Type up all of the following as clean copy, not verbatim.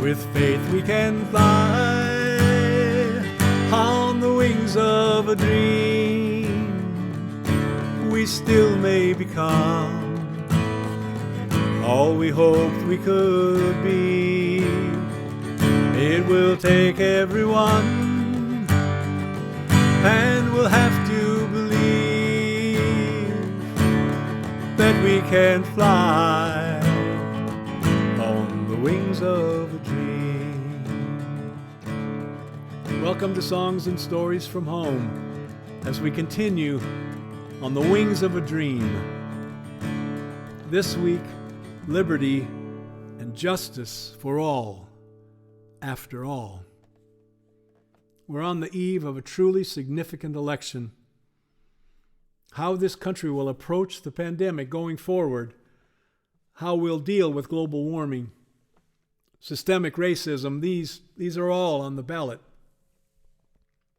With faith we can fly on the wings of a dream. We still may become all we hoped we could be. It will take everyone, and we'll have to believe that we can fly on the wings of a dream. Welcome to Songs and Stories from Home, as we continue on the wings of a dream. This week, liberty and justice for all, after all. We're on the eve of a truly significant election. How this country will approach the pandemic going forward, how we'll deal with global warming, systemic racism, these are all on the ballot.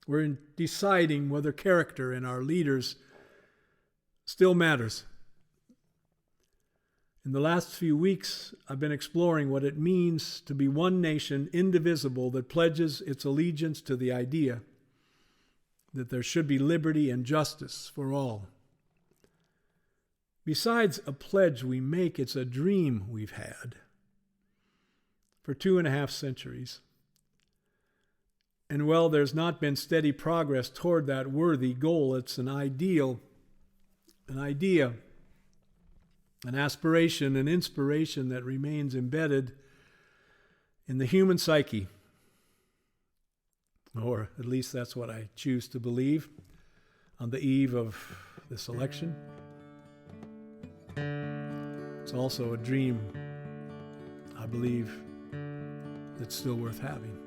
We're deciding whether character in our leaders still matters. In the last few weeks, I've been exploring what it means to be one nation indivisible that pledges its allegiance to the idea that there should be liberty and justice for all. Besides a pledge we make, it's a dream we've had for 2.5 centuries. And while there's not been steady progress toward that worthy goal, it's an ideal, an idea, an aspiration, an inspiration that remains embedded in the human psyche. Or at least that's what I choose to believe on the eve of this election. It's also a dream, I believe, that's still worth having.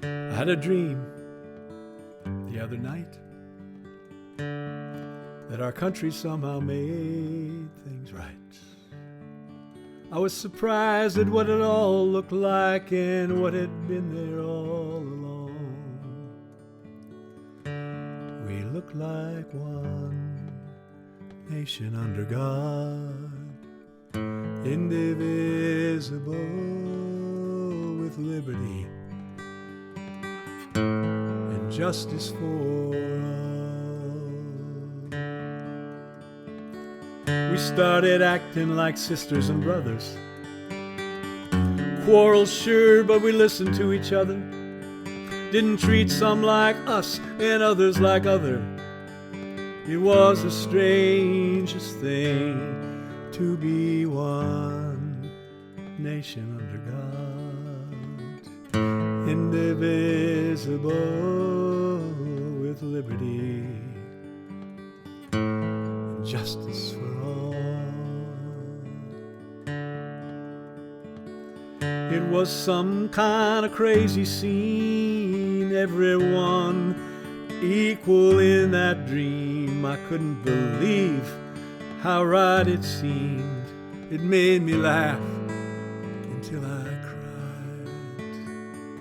I had a dream the other night that our country somehow made things right. I was surprised at what it all looked like and what had been there all along. We look like one nation under God, indivisible, with liberty and justice for all. We started acting like sisters and brothers. Quarrels, sure, but we listened to each other. Didn't treat some like us and others like other. It was the strangest thing to be one nation under God, indivisible, with liberty and justice for all. It was some kind of crazy scene, everyone equal in that dream. I couldn't believe how right it seemed. It made me laugh until I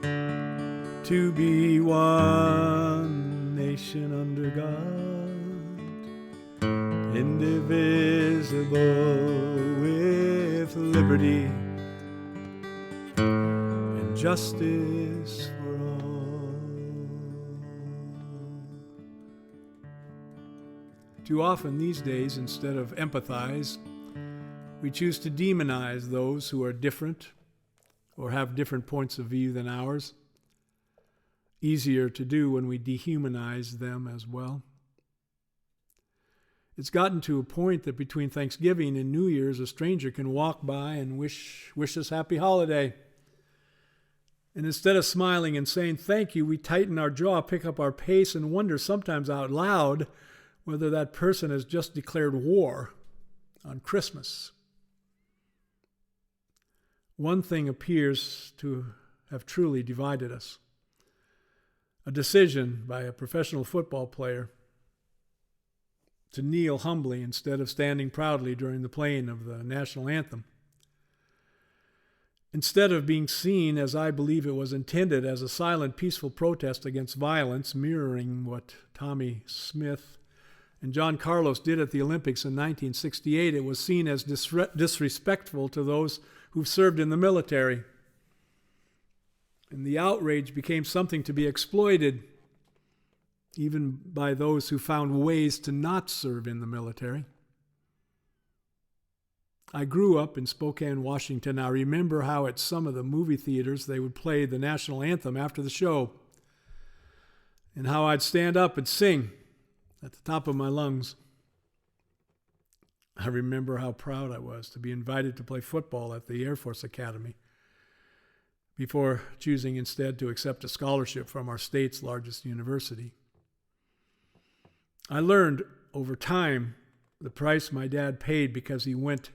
cried. To be one nation under God, indivisible, with liberty and justice for all. Too often these days, instead of empathize, we choose to demonize those who are different or have different points of view than ours. Easier to do when we dehumanize them as well. It's gotten to a point that between Thanksgiving and New Year's, a stranger can walk by and wish us happy holiday. And instead of smiling and saying thank you, we tighten our jaw, pick up our pace, and wonder sometimes out loud whether that person has just declared war on Christmas. One thing appears to have truly divided us. A decision by a professional football player to kneel humbly instead of standing proudly during the playing of the national anthem. Instead of being seen, as I believe it was intended, as a silent, peaceful protest against violence, mirroring what Tommy Smith and John Carlos did at the Olympics in 1968, it was seen as disrespectful to those who've served in the military. And the outrage became something to be exploited, even by those who found ways to not serve in the military. I grew up in Spokane, Washington. I remember how at some of the movie theaters they would play the national anthem after the show, and how I'd stand up and sing at the top of my lungs. I remember how proud I was to be invited to play football at the Air Force Academy before choosing instead to accept a scholarship from our state's largest university. I learned over time the price my dad paid because he went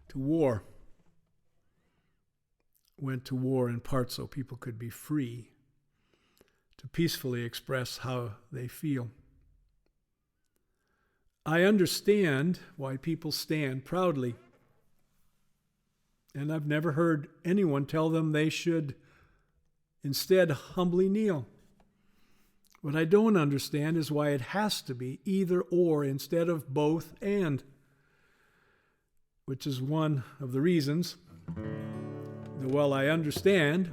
to war. Went to war in part so people could be free to peacefully express how they feel. I understand why people stand proudly, and I've never heard anyone tell them they should instead humbly kneel. What I don't understand is why it has to be either or instead of both and, which is one of the reasons that while I understand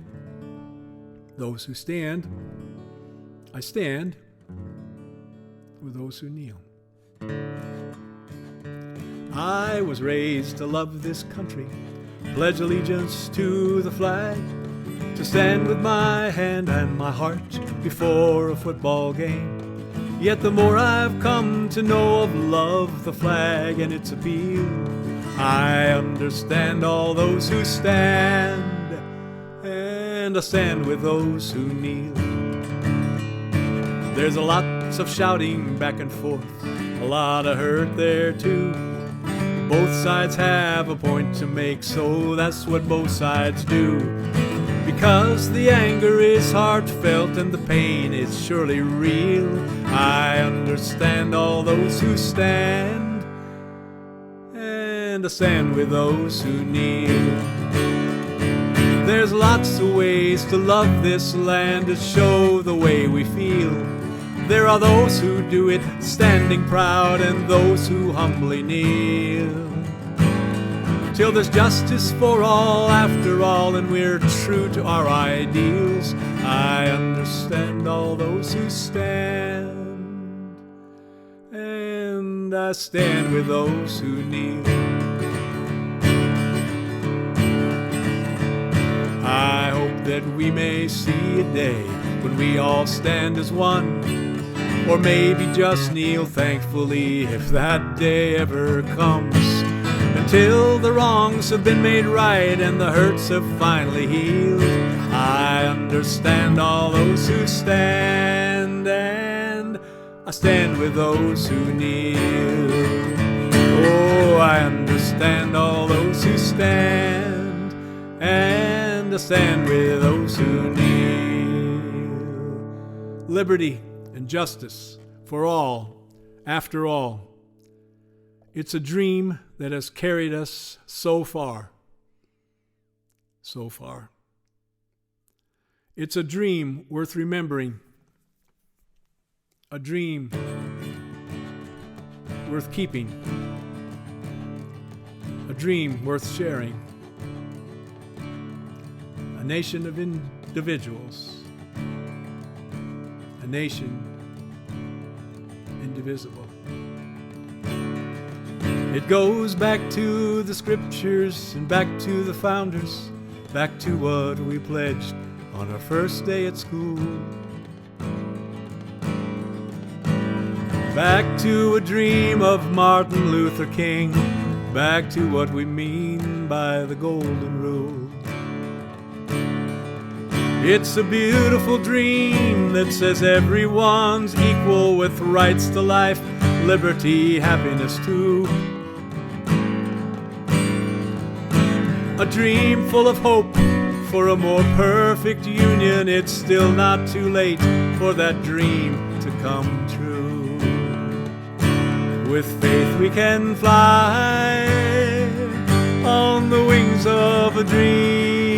those who stand, I stand with those who kneel. I was raised to love this country, pledge allegiance to the flag, to stand with my hand and my heart before a football game. Yet the more I've come to know of love, the flag and its appeal, I understand all those who stand, and I stand with those who kneel. There's a lots of shouting back and forth, a lot of hurt there too. Both sides have a point to make, so that's what both sides do. Because the anger is heartfelt and the pain is surely real, I understand all those who stand, and I stand with those who kneel. There's lots of ways to love this land, to show the way we feel. There are those who do it standing proud, and those who humbly kneel. Till there's justice for all after all, and we're true to our ideals, I understand all those who stand, and I stand with those who kneel. I hope that we may see a day when we all stand as one, or maybe just kneel thankfully if that day ever comes. Until the wrongs have been made right and the hurts have finally healed, I understand all those who stand, and I stand with those who kneel. Oh, I understand all those who stand, and I stand with those who kneel. Liberty and justice for all, after all. It's a dream that has carried us so far. So far. It's a dream worth remembering. A dream worth keeping. A dream worth sharing. A nation of individuals. A nation indivisible. It goes back to the scriptures and back to the founders, back to what we pledged on our first day at school. Back to a dream of Martin Luther King, back to what we mean by the golden rule. It's a beautiful dream that says everyone's equal with rights to life, liberty, happiness too. A dream full of hope for a more perfect union. It's still not too late for that dream to come true. With faith we can fly on the wings of a dream.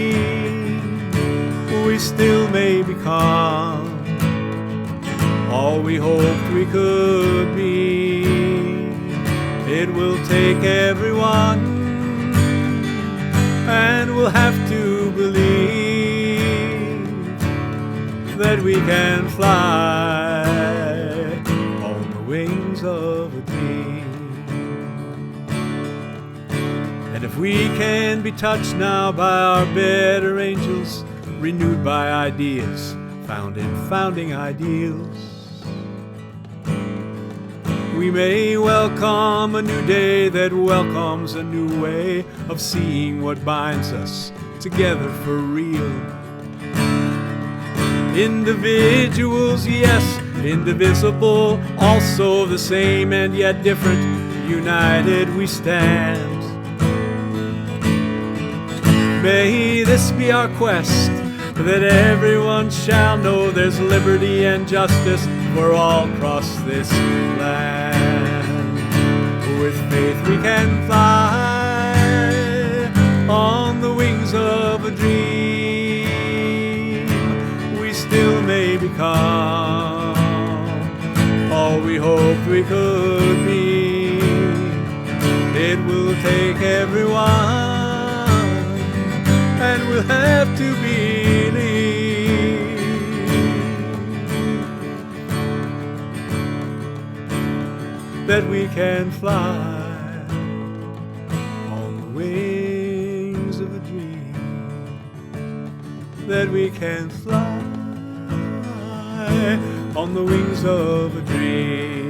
We still may become all we hoped we could be. It will take everyone, and will have to believe that we can fly on the wings of a dream. And if we can be touched now by our better angels, renewed by ideas found in founding ideals, we may welcome a new day that welcomes a new way of seeing what binds us together for real. Individuals, yes, indivisible, also the same and yet different, united we stand. May this be our quest, that everyone shall know there's liberty and justice for all across this land. With faith we can fly on the wings of a dream. We still may become all we hoped we could be. It will take everyone, and we'll have to believe that we can fly on the wings of a dream. That we can fly on the wings of a dream.